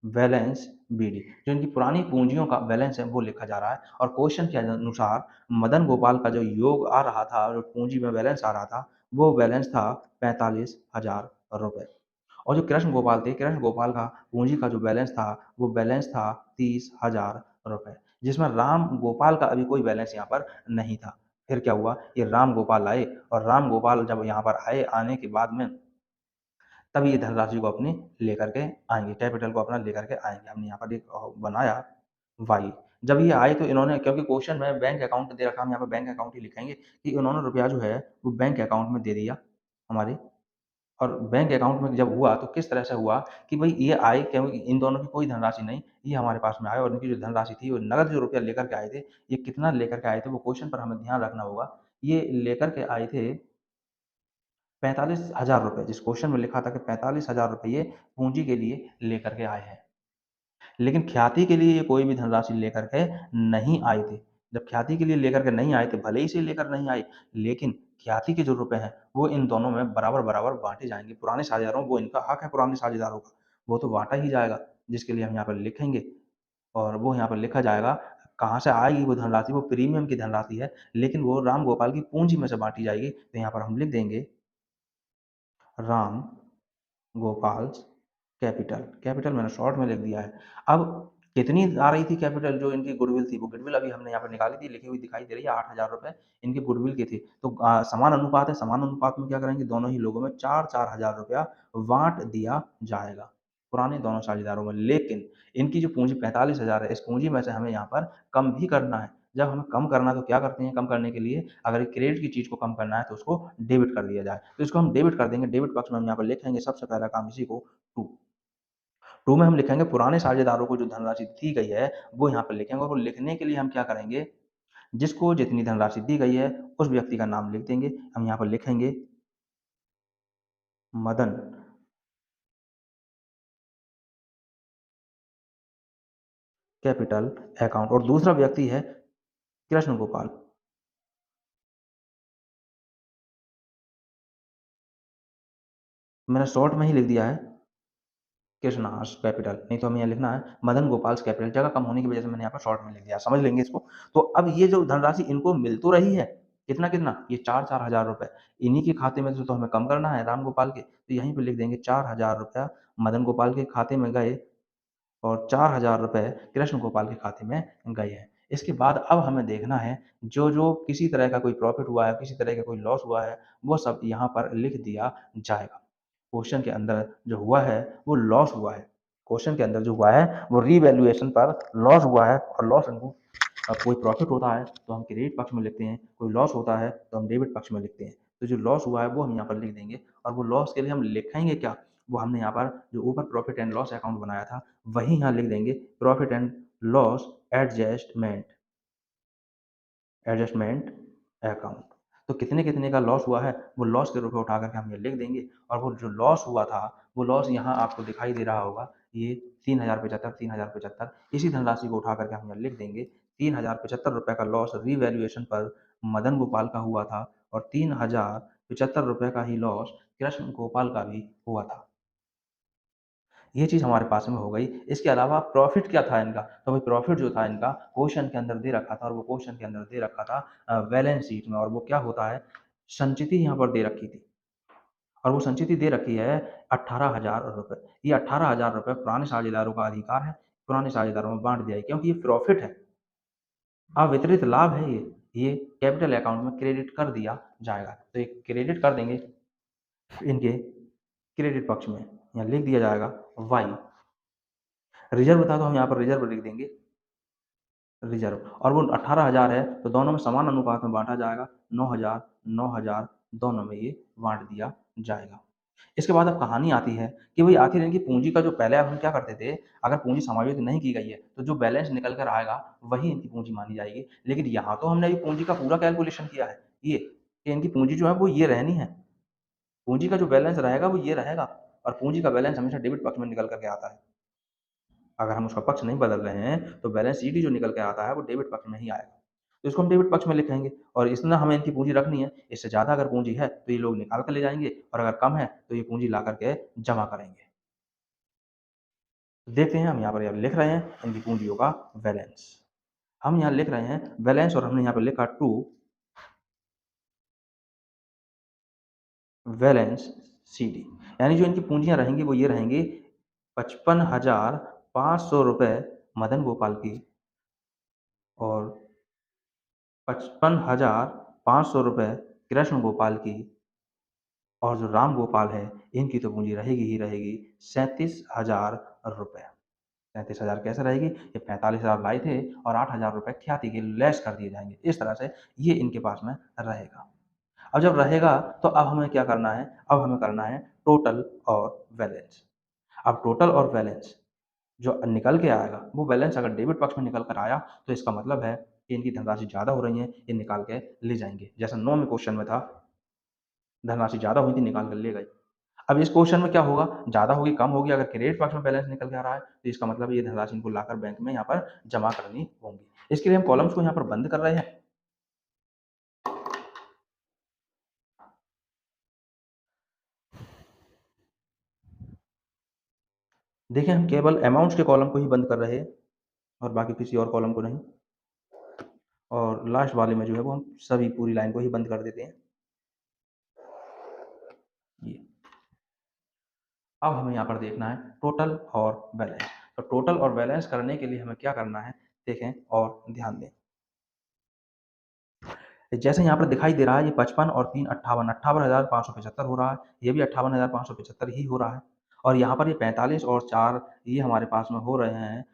balance BD. जो इनकी पुरानी पूँजियों का बैलेंस है वो लिखा जा रहा है और क्वेश्चन के अनुसार मदन गोपाल का जो योग आ रहा था, जो पूँजी में बैलेंस आ रहा था, वो बैलेंस था 45,000 रुपए और जो कृष्ण गोपाल थे, कृष्ण गोपाल का पूँजी का जो बैलेंस था, वो बैलेंस था 30,000 रुपए, जिसमें राम गोपाल का अभी कोई बैलेंस यहाँ पर नहीं था। फिर क्या हुआ, ये राम गोपाल आए और राम गोपाल जब यहाँ पर आए, आने के बाद में तब ये धनराशि को अपनी लेकर के आएँगे, कैपिटल को अपना लेकर के आएँगे। हमने यहाँ पर एक बनाया वाई। जब ये आए तो इन्होंने, क्योंकि क्वेश्चन में बैंक अकाउंट दे रखा, हम यहाँ पे बैंक अकाउंट ही लिखेंगे कि इन्होंने रुपया जो है वो बैंक अकाउंट में दे दिया हमारे। और बैंक अकाउंट में जब हुआ तो किस तरह से हुआ कि भई ये आए, क्योंकि इन दोनों की कोई धनराशि नहीं, ये हमारे पास में आए और इनकी जो धनराशि थी वो नकद जो रुपया लेकर के आए थे, ये कितना लेकर के आए थे वो क्वेश्चन पर हमें ध्यान रखना होगा। ये लेकर के आए थे 45,000 रुपए, जिस क्वेश्चन में लिखा था कि 45,000 रुपए ये पूँजी के लिए लेकर के आए हैं। लेकिन ख्याति के लिए ये कोई भी धनराशि लेकर के नहीं आए थे। जब ख्याति के लिए लेकर के नहीं आए थे, भले ही से लेकर नहीं आए, लेकिन ख्याति के जो रुपए हैं, वो इन दोनों में बराबर-बराबर बाँटे जाएँगे। पुराने साझेदारों, वो इनका हक है पुराने साझेदारों का, वो तो बाँटा ही जाएगा, जिसके लिए हम यहाँ पर लिखेंगे और वो यहाँ पर लिखा जाएगा। कहाँ से आएगी वो धनराशि? वो प्रीमियम की धनराशि है, लेकिन वो राम गोपाल की पूँजी में से बाँटी जाएगी। तो यहाँ पर हम लिख देंगे राम गोपाल्स कैपिटल, कैपिटल मैंने शॉर्ट में लिख दिया है। अब कितनी आ रही थी कैपिटल, जो इनकी गुडविल थी, वो गुडविल अभी हमने यहाँ पे निकाली थी, लिखी हुई दिखाई दे रही है, 8,000 रुपए इनकी गुडविल की थी। तो समान अनुपात है, समान अनुपात में क्या करेंगे, दोनों ही लोगों में 4-4 हज़ार रुपया बाँट दिया जाएगा, पुराने दोनों साझेदारों में। लेकिन इनकी जो पूँजी 45,000 है, इस पूँजी में से हमें यहाँ पर कम भी करना है। जब हमें कम करना है तो क्या करते हैं, कम करने के लिए अगर क्रेडिट की चीज़ को कम करना है तो उसको डेबिट कर दिया जाए। तो इसको हम डेबिट कर देंगे, डेबिट पक्ष में हम यहाँ पर लिखेंगे सबसे पहला काम इसी को 2। 2 में हम लिखेंगे पुराने साझेदारों को जो धनराशि दी गई है, वो यहाँ पर लिखेंगे और वो लिखने के लिए हम क्या करेंगे, जिसको जितनी धनराशि दी गई है, उस व्यक्ति का नाम लिख देंगे। हम यहाँ पर लिखेंगे मदन कैपिटल अकाउंट और दूसरा व्यक्ति है कृष्ण गोपाल। मैंने शॉर्ट में ही लिख दिया है कृष्णास कैपिटल, नहीं तो हमें यहाँ लिखना है मदन गोपाल्स कैपिटल। जगह कम होने की वजह से मैंने यहाँ पर शॉर्ट में लिख दिया, समझ लेंगे इसको। तो अब ये जो धनराशि इनको मिल तो रही है, कितना-कितना, ये 4-4 हज़ार रुपए, इन्हीं के खाते में से तो हमें कम करना है राम गोपाल के, तो यहीं पे लिख देंगे 4,000 रुपया मदन गोपाल के खाते में गए और 4,000 रुपए कृष्ण गोपाल के खाते में गए हैं। इसके बाद अब हमें देखना है, जो-जो किसी तरह का कोई प्रॉफ़िट हुआ है, किसी तरह का कोई लॉस हुआ है, वो सब यहाँ पर लिख दिया जाएगा। क्वेश्चन के अंदर जो हुआ है, वो लॉस हुआ है। क्वेश्चन के अंदर जो हुआ है, वो रीवैल्यूएशन पर लॉस हुआ है और लॉस इनको, कोई प्रॉफ़िट होता है, तो हम क्रेडिट पक्ष में लिखते हैं, कोई लॉस होता है, तो हम डेबिट पक्ष में लिखते हैं। तो जो लॉस हुआ है, वो हम यहाँ पर लिख देंगे और वो लॉस के लिए हम लिखेंगे क्या? वो हमने यहाँ पर जो ऊपर प्रॉफ़िट एंड लॉस अकाउंट बनाया था, वही यहाँ लिख देंगे profit and loss adjustment, adjustment account. तो कितने-कितने का लॉस हुआ है, वो लॉस के रूप में उठा कर के हम ये लिख देंगे और वो जो लॉस हुआ था, वो लॉस यहाँ आपको दिखाई दे रहा होगा, ये 3,075, 3,075, इसी धनराशि को उठा कर के हम यहाँ लिख देंगे। 3,075 रुपए का लॉस रीवैल्यूएशन पर मदन गोपाल का हुआ था और 3,075 रुपए का ही लॉस कृष्ण गोपाल का भी हुआ था। ये चीज़ हमारे पास में हो गई। इसके अलावा प्रॉफ़िट क्या था इनका? तो भाई प्रॉफ़िट जो था इनका क्वेश्चन के अंदर दे रखा था और वो क्वेश्चन के अंदर दे रखा था बैलेंस शीट में, और वो क्या होता है, संचिति यहाँ पर दे रखी थी और वो संचिति दे रखी है 18,000 रुपए। ये 18,000 रुपए पुराने साझेदारों का अधिकार है, पुराने साझेदारों में बाँट दिया है, क्योंकि ये प्रॉफ़िट है, अवितरित लाभ है ये कैपिटल अकाउंट में क्रेडिट कर दिया जाएगा। तो ये क्रेडिट कर देंगे इनके क्रेडिट पक्ष में, यहाँ लिख दिया जाएगा वाई। रिज़र्व था तो हम यहाँ पर रिज़र्व लिख देंगे, रिज़र्व, और वो 18,000 है तो दोनों में समान अनुपात में बाँटा जाएगा, 9,000, 9,000 दोनों में ये बाँट दिया जाएगा। इसके बाद अब कहानी आती है कि भई आखिर इनकी पूँजी का जो पहले अब हम क्या करते थे, अगर पूँजी समायोजित नहीं की गई है, तो जो बैलेंस निकल कर आएगा, वही इनकी पूँजी मानी जाएगी। लेकिन यहाँ तो हमने अभी पूँजी का पूरा कैलकुलेशन किया है, ये, कि इनकी पूँजी जो है वो ये रहनी है। पूँजी का जो बैलेंस रहेगा वो ये रहेगा और पूँजी का बैलेंस हमेशा डेबिट पक्ष में निकल कर के आता है। अगर हम उसका पक्ष नहीं बदल रहे हैं, तो बैलेंस शीट ही जो निकल के आता है, वो डेबिट पक्ष में ही आएगा। तो इसको हम डेबिट पक्ष में लिखेंगे और इसमें हमें इनकी पूँजी रखनी है। इससे ज़्यादा अगर पूँजी है, तो ये लोग निकाल कर ले जाएँगे और अगर कम है, तो ये पूँजी ला कर के जमा करेंगे। तो देखते हैं, हम यहाँ पर अब लिख रहे हैं इनकी पूँजियों का बैलेंस। हम यहाँ लिख रहे हैं बैलेंस और हमने यहाँ पे लिखा टू बैलेंस सीडी, यानी जो इनकी पूँजियाँ रहेंगी, वो ये रहेंगी 55,500 रुपए मदन गोपाल की और 55,500 रुपए कृष्ण गोपाल की और जो राम गोपाल है, इनकी तो पूँजी रहेगी ही रहेगी 37,000 रुपए। 37,000 कैसे रहेगी? ये 45,000 लाए थे और 8,000 रुपए ख्याति के लेस कर दिए जाएँगे। इस तरह से ये इनके पास में रहेगा। अब जब रहेगा तो अब हमें क्या करना है? अब हमें करना है टोटल और बैलेंस। अब टोटल और बैलेंस जो निकल के आएगा, वो बैलेंस अगर डेबिट पक्ष में निकल कर आया, तो इसका मतलब है कि इनकी धनराशि ज़्यादा हो रही है, ये निकाल के ले जाएँगे। जैसा 9 में क्वेश्चन में था, धनराशि ज़्यादा हुई थी, निकाल कर ले गए। अब इस क्वेश्चन में क्या होगा? ज़्यादा होगी, कम होगी, अगर क्रेडिट पक्ष में बैलेंस निकल के आ रहा है, तो इसका मतलब ये धनराशि इनको लाकर बैंक में यहाँ पर जमा करनी होंगी। इसके लिए हम कॉलम्स को यहाँ पर बंद कर रहे हैं। देखिए, हम केवल अमाउंट्स के कॉलम को ही बंद कर रहे हैं और बाकी किसी और कॉलम को नहीं। और लास्ट वाले में जो है वो हम सभी पूरी लाइन को ही बंद कर देते हैं। ये अब हमें यहाँ पर देखना है टोटल और बैलेंस। तो टोटल और बैलेंस करने के लिए हमें क्या करना है, देखें और ध्यान दें। जैसे यहाँ पर दिखाई दे रहा है, ये 55 और 3 58, 58,575 हो रहा है। ये भी 58,575 ही हो रहा है। और यहाँ पर ये 45 और 4 ये हमारे पास में हो रहे हैं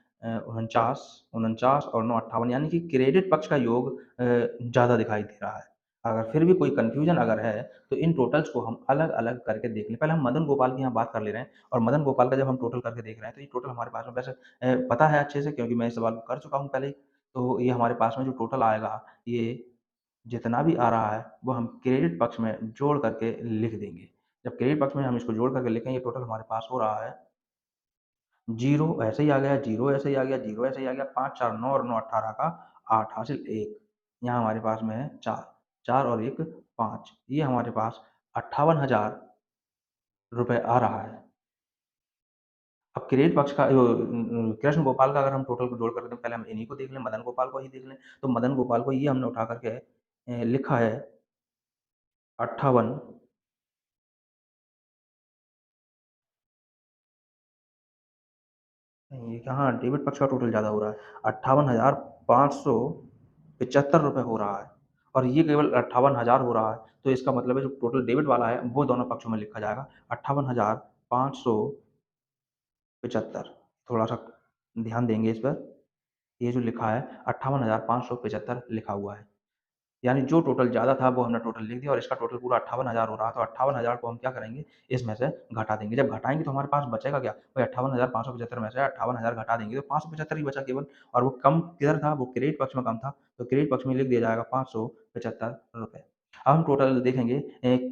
49, 49 और 9 58, यानी कि क्रेडिट पक्ष का योग ज़्यादा दिखाई दे रहा है। अगर फिर भी कोई कन्फ्यूजन अगर है, तो इन टोटल्स को हम अलग-अलग करके देख लें। पहले हम मदन गोपाल की यहाँ बात कर ले रहे हैं और मदन गोपाल का जब हम टोटल करके देख रहे हैं, तो ये टोटल हमारे पास में वैसे पता है अच्छे से, क्योंकि मैं इस सवाल को कर चुका हूँ पहले ही। तो ये हमारे पास में जो टोटल आएगा, ये जितना भी आ रहा है, वो हम क्रेडिट पक्ष में जोड़ करके लिख देंगे। जब क्रेडिट पक्ष में हम इसको जोड़ करके लिखेंगे, टोटल हमारे पास हो रहा है 0 ऐसे ही आ गया, 0 ऐसे ही आ गया, 0 ऐसे ही आ गया, 5 4 9 और 9 18 का 8 हासिल 1। यहाँ हमारे पास में है 4, 4 और 1 5। ये हमारे पास 58,000 रुपए आ रहा है। अब क्रेडिट पक्ष का कृष्ण गोपाल का अगर हम टोटल को जोड़ कर दें, पहले हम इन्हीं को देख लें, मदन गोपाल को ही देख लें। तो मदन गोपाल को ये हमने उठा करके लिखा है 58। नहीं, ये कहाँ डेबिट पक्ष का टोटल ज़्यादा हो रहा है, 58,575 रुपए हो रहा है और ये केवल 58,000 हो रहा है। तो इसका मतलब है जो टोटल डेबिट वाला है, वो दोनों पक्षों में लिखा जाएगा 58,575। थोड़ा-सा ध्यान देंगे इस पर। ये जो लिखा है 58,575 लिखा हुआ है। यानी जो टोटल ज़्यादा था वो हमने टोटल लिख दिया और इसका टोटल पूरा 58,000 हो रहा है, तो 58,000 को हम क्या करेंगे, इसमें से घटा देंगे। जब घटाएँगे तो हमारे पास बचेगा क्या? वही 58,575 में से 58,000 घटा देंगे तो 575 ही बचा केवल। और वो कम किधर था? वो क्रेडिट पक्ष में कम था, तो क्रेडिट पक्ष में लिख दिया जाएगा ₹575। अब हम टोटल देखेंगे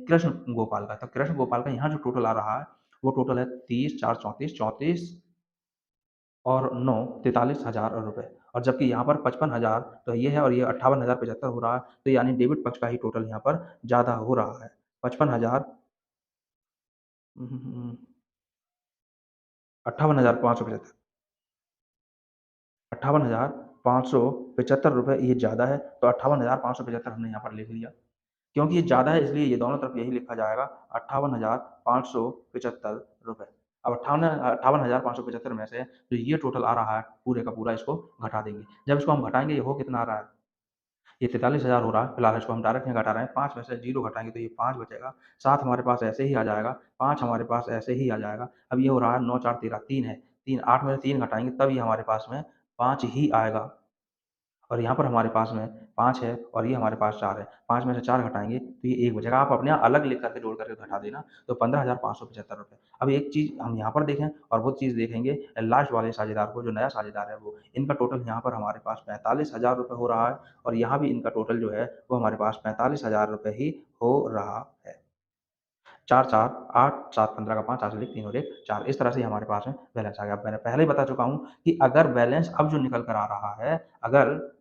कृष्ण गोपाल का, तो कृष्ण गोपाल का यहाँ जो टोटल आ रहा है, वो टोटल है 30 4 34 34 और 9 43,000 रुपए। और जबकि यहाँ पर 55,000 तो ये है और ये 58,075 हो रहा है, तो यानी डेबिट पक्ष का ही टोटल यहाँ पर ज़्यादा हो रहा है। 55,000 हुँ, हुँ, हुँ, 58,575 ₹58,575 ये ज़्यादा है, तो 58,575 हमने यहाँ पर लिख लिया। क्योंकि ये ज़्यादा है, इसलिए ये दोनों तरफ यही लिखा जाएगा ₹58,575। अब 58,575 में से जो ये टोटल आ रहा है पूरे का पूरा, इसको घटा देंगे। जब इसको हम घटाएँगे, ये हो कितना आ रहा है? ये 43,000 हो रहा है, फिलहाल इसको हम डायरेक्ट यहाँ घटा रहे हैं, 5 में से 0 घटाएँगे तो ये 5 बचेगा, 7 हमारे पास ऐसे ही आ जाएगा, 5 हमारे पास ऐसे ही आ जाएगा। अब ये हो रहा है 9 4 13 3 है, 3 8 में से 3 घटाएँगे तब ये हमारे पास में 5 ही आएगा। और यहाँ पर हमारे पास में 5 है और ये हमारे पास 4 है, 5 में से 4 घटाएँगे तो ये 1 बचेगा। आप अपने यहाँ अलग लिख करके जोड़ करके घटा देना, तो ₹15,575। अब एक चीज़ हम यहाँ पर देखें और वो चीज़ देखेंगे लास्ट वाले साझेदार को, जो नया साझेदार है वो। इनका टोटल यहाँ पर हमारे पास ₹45,000 हो रहा है और यहाँ भी इनका टोटल जो है वो हमारे पास ₹45,000 ही हो रहा है। 4 4 8 7 15 का 5 8 से 3 और 1 4, इस तरह से हमारे पास में बैलेंस आ गया। मैंने पहले ही बता चुका हूँ कि अगर बैलेंस अब जो निकल कर आ रहा है, अगर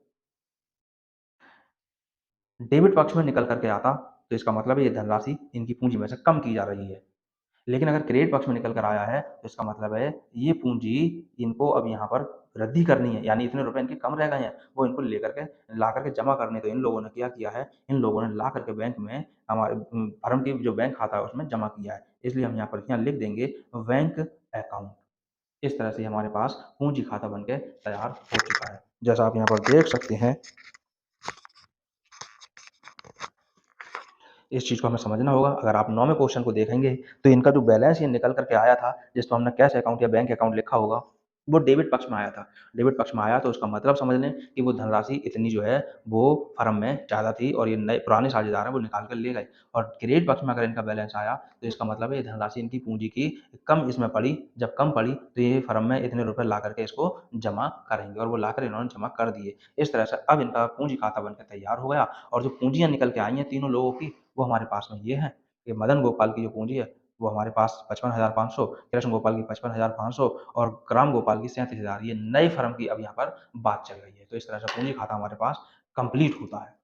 डेबिट पक्ष में निकल कर के आता, तो इसका मतलब है ये धनराशि इनकी पूँजी में से कम की जा रही है। लेकिन अगर क्रेडिट पक्ष में निकल कर आया है, तो इसका मतलब है ये पूँजी इनको अब यहाँ पर वृद्धि करनी है, यानी इतने रुपए इनके कम रह गए हैं, वो इनको लेकर के ला कर के जमा करने। तो इन लोगों ने क्या किया है, इन लोगों ने ला कर के बैंक में हमारे फर्म की जो बैंक खाता है उसमें जमा किया है। इसलिए हम यहाँ पर यहाँ लिख देंगे बैंक अकाउंट। इस तरह से हमारे पास पूँजी खाता बन के तैयार हो चुका है। जैसा आप यहाँ पर देख सकते हैं इस चीज़ को हमें समझना होगा। अगर आप 9वें क्वेश्चन को देखेंगे तो इनका जो बैलेंस ये निकल कर के आया था, जिसको हमने कैश अकाउंट या बैंक अकाउंट लिखा होगा, वो डेबिट पक्ष में आया था। डेबिट पक्ष में आया तो उसका मतलब समझ लें कि वो धनराशि इतनी जो है वो फर्म में ज़्यादा थी और ये नए पुराने साझेदार हैं वो निकाल कर ले गए। और क्रेडिट पक्ष में अगर इनका बैलेंस आया तो इसका मतलब है ये धनराशि इनकी पूँजी की कम इसमें पड़ी। जब कम पड़ी तो ये फर्म में इतने रुपए ला कर के इसको जमा करेंगे और वो लाकर इन्होंने जमा कर दिए। इस तरह से अब इनका पूँजी खाता बनकर तैयार हो गया और जो पूँजियाँ निकल के आई हैं तीनों लोगों की, वो हमारे पास में ये हैं। ये मदन गोपाल की जो पूँजी है वो हमारे पास 55,500, कृष्ण गोपाल की 55,500 और राम गोपाल की 37,000। ये नई फर्म की अब यहाँ पर बात चल रही है। तो इस तरह से पूँजी खाता हमारे पास कंप्लीट होता है।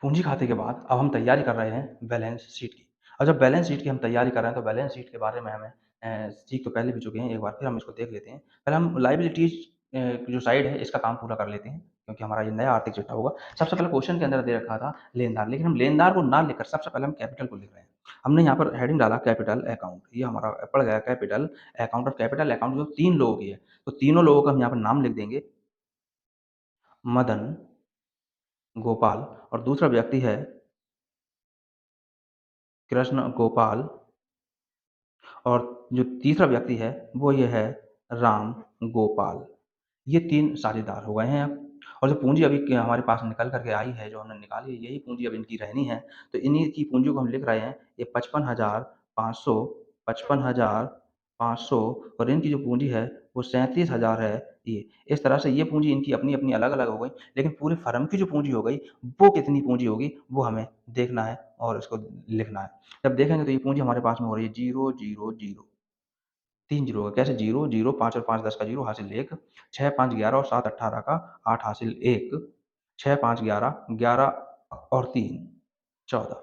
पूँजी खाते के बाद अब हम तैयारी कर रहे हैं बैलेंस शीट की। और जब बैलेंस शीट की हम तैयारी कर रहे हैं तो बैलेंस शीट के बारे में हमें सीख तो पहले भी चुके हैं, एक बार फिर हम इसको देख लेते हैं। पहले हम लायबिलिटीज़ जो साइड है इसका काम पूरा कर लेते हैं, क्योंकि हमारा ये नया आर्थिक चिट्ठा होगा। सबसे पहले क्वेश्चन के अंदर दे रखा था लेनदार, लेकिन हम लेनदार को ना लिखकर सबसे पहले हम कैपिटल को लिख रहे हैं। हमने यहाँ पर हेडिंग डाला कैपिटल अकाउंट, ये हमारा पड़ गया कैपिटल अकाउंट। और कैपिटल अकाउंट जो 3 लोगों की है, तो तीनों लोगों का हम यहाँ पर नाम लिख देंगे, मदन, गोपाल और दूसरा व्यक्ति है कृष्ण गोपाल और जो तीसरा व्यक्ति है वो ये है राम गोपाल। ये 3 साझेदार हो गए हैं अब। और जो पूँजी अभी के हमारे पास निकल कर के आई है, जो हमने निकाली है, यही पूँजी अब इनकी रहनी है। तो इन्हीं की पूँजी को हम लिख रहे हैं, ये 55,500, 55,500 और इनकी जो पूँजी है वो 37,000 है ये। इस तरह से ये पूँजी इनकी अपनी-अपनी अलग-अलग हो गई, लेकिन पूरी फर्म की जो पूँजी हो गई, वो कितनी पूँजी होगी वो हमें देखना है और इसको लिखना है। जब देखेंगे तो ये पूँजी हमारे पास में हो रही है 0, 0, 0, 3 जीरो का कैसे 0, 0, 5 और 5 10 का 0 हासिल 1, 6, 5, 11 और 7, 18 का 8 हासिल 1, 6, 5, 11, 11 और 3, 14,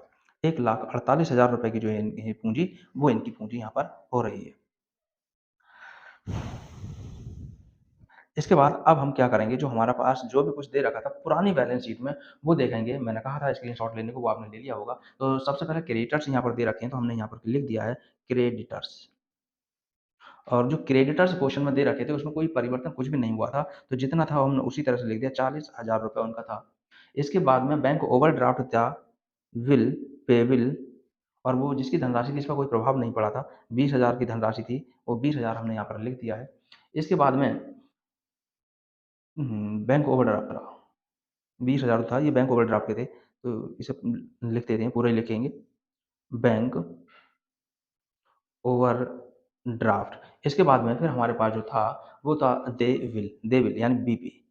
1,48,000 रुपए की जो है ये पूँजी, वो इनकी पूँजी यहाँ पर हो रही है। इसके बाद अब हम क्या करेंगे, जो हमारा पास जो भी कुछ दे रखा था पुरानी बैलेंस शीट में, वो देखेंगे। मैंने कहा था स्क्रीनशॉट लेने को, वो आपने ले लिया होगा। तो सबसे पहले क्रेडिटर्स यहाँ पर दे रखे हैं, तो हमने यहाँ पर लिख दिया है क्रेडिटर्स। और जो क्रेडिटर्स क्वेश्चन में दे रखे थे उसमें कोई परिवर्तन कुछ भी नहीं हुआ था, तो जितना था हमने उसी तरह से लिख दिया, 40,000 रुपए उनका था। इसके बाद में बैंक ओवरड्राफ्ट था, विल, पेविल और वो जिसकी धनराशि थी इसका कोई प्रभाव नहीं पड़ा था, 20,000 की धनराशि थी, वो 20,000 हमने यहाँ पर लिख दिया है। इसके बाद में बैंक ओवरड्राफ्ट रहा, 20,000 था, ये बैंक ओवरड्राफ्ट के थे, तो इसे लिख देते हैं, पूरा ही लिखेंगे, बैंक ओवरड्राफ्ट। इसके बाद में फिर हमारे पास जो था, वो था दे विल यानी बीपी,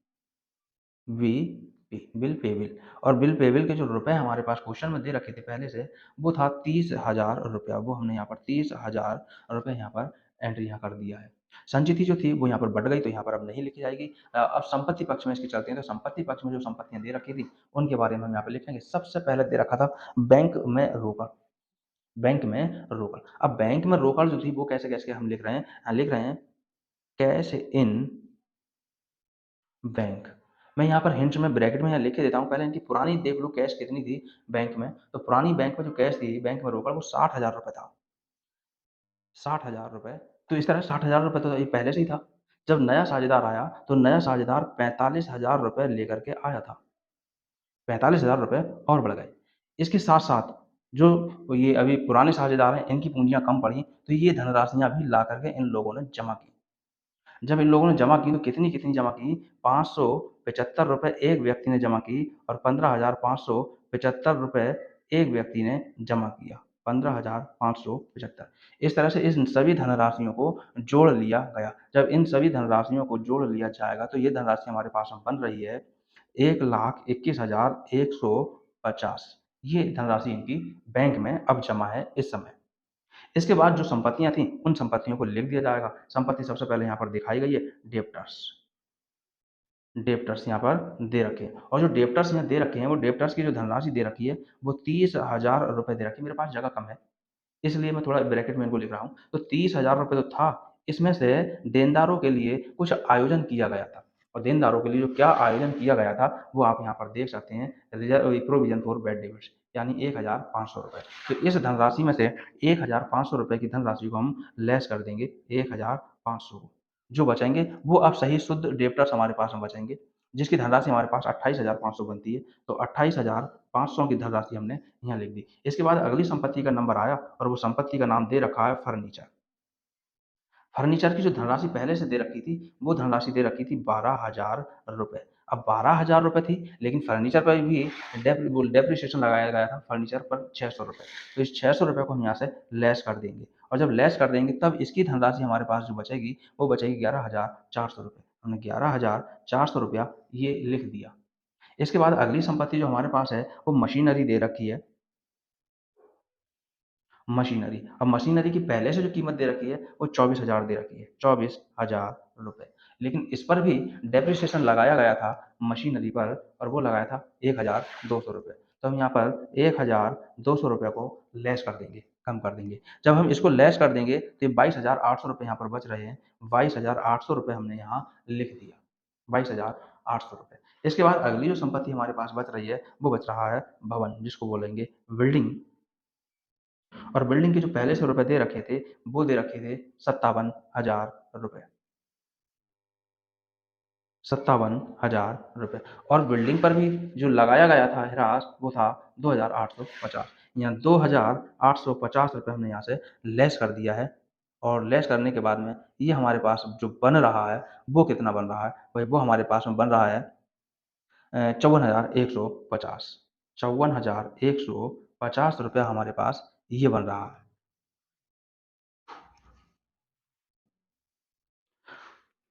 बिल पे बिल। और बिल पे बिल के जो रुपए हमारे पास क्वेश्चन में दे रखे थे पहले से, वो था 30,000 रुपया। वो हमने यहाँ पर 30,000 रुपए यहाँ पर एंट्री यहाँ कर दिया है। संचिति जो थी वो यहाँ पर बढ़ गई, तो यहाँ पर अब नहीं लिखी जाएगी। अब संपत्ति पक्ष में इसके चलते हैं, तो संपत्ति पक्ष में जो संपत्तियाँ दे रखी थी उनके बारे में हम यहाँ पे लिखेंगे। सबसे पहले दे रखा था बैंक में रोकड़, बैंक में रोकड़। अब बैंक में रोकड़ जो थी वो कैसे-कैसे हम लिख रहे हैं, लिख रहे हैं कैश इन बैंक। मैं यहाँ पर हिंट्स में ब्रैकेट में यहाँ लिख के देता हूँ, पहले इनकी पुरानी देख लो कैश कितनी थी बैंक में। तो पुरानी बैंक में जो कैश थी, बैंक में रोकड़, वो 60,000 रुपए था। 60,000 रुपए। तो इस तरह 60,000 रुपए तो ये पहले से ही था। जब नया साझेदार आया, तो नया साझेदार 45,000 रुपए लेकर के आया था। 45,000 रुपए और बढ़ गए। इसके साथ-साथ जो ये अभी पुराने साझेदार हैं, इनकी पूँजियाँ कम पड़ी, तो ये धनराशियाँ भी ला कर के इन लोगों ने जमा की। जब इन लोगों ने जमा की तो कितनी-कितनी जमा की, ₹575 एक व्यक्ति ने जमा की और 15,575 रुपए एक व्यक्ति ने जमा किया। 15,575। इस तरह से इन सभी धनराशियों को जोड़ लिया गया। जब इन सभी धनराशियों को जोड़ लिया जाएगा तो ये धनराशि हमारे पास में बन रही है 1,21,150। ये धनराशि इनकी बैंक में अब जमा है इस समय। इसके बाद जो संपत्तियाँ थीं, उन संपत्तियों को लिख दिया जाएगा। संपत्ति सबसे पहले यहाँ पर दिखाई गई है, डेब्टर्स। डेब्टर्स यहाँ पर दे रखे हैं और जो डेब्टर्स यहाँ दे रखे हैं, वो डेब्टर्स की जो धनराशि दे रखी है, वो 30,000 रुपए दे रखी है। मेरे पास जगह कम है, इसलिए मैं थोड़ा ब्रैकेट में इनको लिख रहा हूँ। तो 30,000 रुपए तो था, इसमें से देनदारों के लिए कुछ आयोजन किया गया था और देनदारों के लिए जो क्या आयोजन किया गया था, वो आप यहाँ पर देख सकते हैं, reserve provision for bad debts यानी 1,500 रुपए। तो इस धनराशि में से 1,500 रुपए की धनराशि को हम लेस कर देंगे 1,500 को। जो बचेंगे वो अब सही शुद्ध डेब्टर्स हमारे पास में बचेंगे। जिसकी धनराशि हमारे पास 28,500 बनती है, तो 28,500 की धनराशि हमने यहाँ लिख दी। इसके बाद अगली संपत्ति का नंबर आया और वो संपत्ति का नाम दे रखा है फर्नीचर। फर्नीचर की जो धनराशि पहले से दे रखी थी, वो धनराशि दे रखी थी ₹12,000। अब ₹12,000 थी, लेकिन फर्नीचर पर भी डेप्रिसिएशन लगाया गया था फर्नीचर पर ₹600। तो इस ₹600 को हम यहाँ से लेस कर देंगे और जब लेस कर देंगे तब इसकी धनराशि हमारे पास जो बचेगी, वो बचेगी ₹11,400। हमने ₹11,400 ये लिख दिया। इसके बाद अगली संपत्ति जो हमारे पास है, वो मशीनरी दे रखी है। मशीनरी। अब मशीनरी की पहले से जो कीमत दे रखी है, वो 24,000 दे रखी है, ₹24,000। लेकिन इस पर भी डेप्रिसिएशन लगाया गया था मशीनरी पर और वो लगाया था ₹1,200। तो हम यहाँ पर ₹1,200 को लेस कर देंगे, कम कर देंगे। जब हम इसको लेस कर देंगे तो ये ₹22,800 यहाँ पर बच रहे हैं। ₹22,800 हमने यहाँ लिख दिया, ₹22,800। इसके बाद अगली जो संपत्ति हमारे पास बच रही है, वो बच रहा है भवन, जिसको बोलेंगे बिल्डिंग। और बिल्डिंग के जो पहले से रुपए दे रखे थे, वो दे रखे थे ₹57,000। ₹57,000 और बिल्डिंग पर भी जो लगाया गया था ह्रास, वो था 2,850। यहाँ ₹2,850 हमने यहाँ से लेस कर दिया है और लेस करने के बाद में ये हमारे पास जो बन रहा है, वो कितना बन रहा है? वही वो हमारे पास में बन रहा है 54,150। ₹54,150 हमारे पास ये बन रहा है।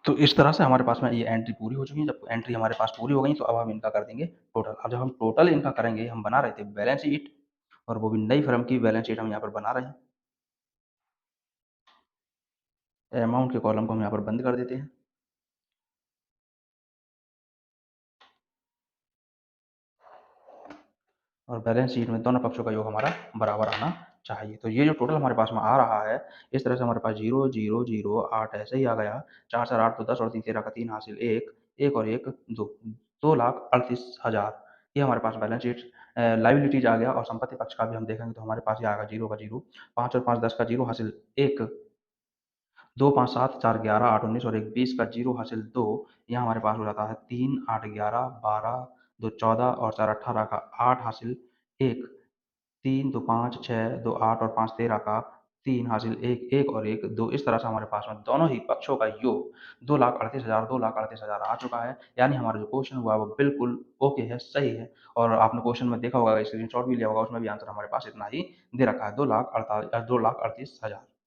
तो इस तरह से हमारे पास में ये एंट्री पूरी हो चुकी है। जब एंट्री हमारे पास पूरी हो गई तो अब हम इनका कर देंगे टोटल। अब जब हम टोटल इनका करेंगे, हम बना रहे थे बैलेंस शीट और वो भी नई फर्म की बैलेंस शीट हम यहाँ पर बना रहे हैं। अमाउंट के कॉलम को हम यहाँ पर बंद कर देते हैं। और बैलेंस शीट में दोनों पक्षों का योग हमारा बराबर आना चाहिए। तो ये जो टोटल हमारे पास में आ रहा है, इस तरह से हमारे पास 0, 0, 0, 8 ऐसे ही आ गया। 4, 4, 8 तो 10 और 3, 13 का 3 हासिल 1, 1 और 1 2, 2,38,000 ये हमारे पास बैलेंस शीट लायबिलिटीज़ आ गया और संपत्ति पक्ष का भी हम देखेंगे तो हमारे पास ये आएगा 0 का 0, 5 और 5 10 का 0 हासिल 1, 2, 5, 7, 4, 11, 8, 19 और 1, 20 का 0 हासिल 2। यहाँ हमारे पास हो जाता है 3, 8, 11, 12, 2, 14 और 4, 18 का 8 हासिल 1, 3, 2, 5, 6, 2, 8 और 5, 13 का 3 हासिल 1, 1 और 1, 2 इस तरह से हमारे पास में दोनों ही पक्षों का योग 2,38,000 आ चुका है। यानी हमारा जो क्वेश्चन हुआ वो बिल्कुल ओके है, सही है और आपने क्वेश्चन में देखा होगा, स्क्रीनशॉट भी लिया होगा, उसमें भी आंसर हमारे पास इतना ही दे रखा है 2,38,000।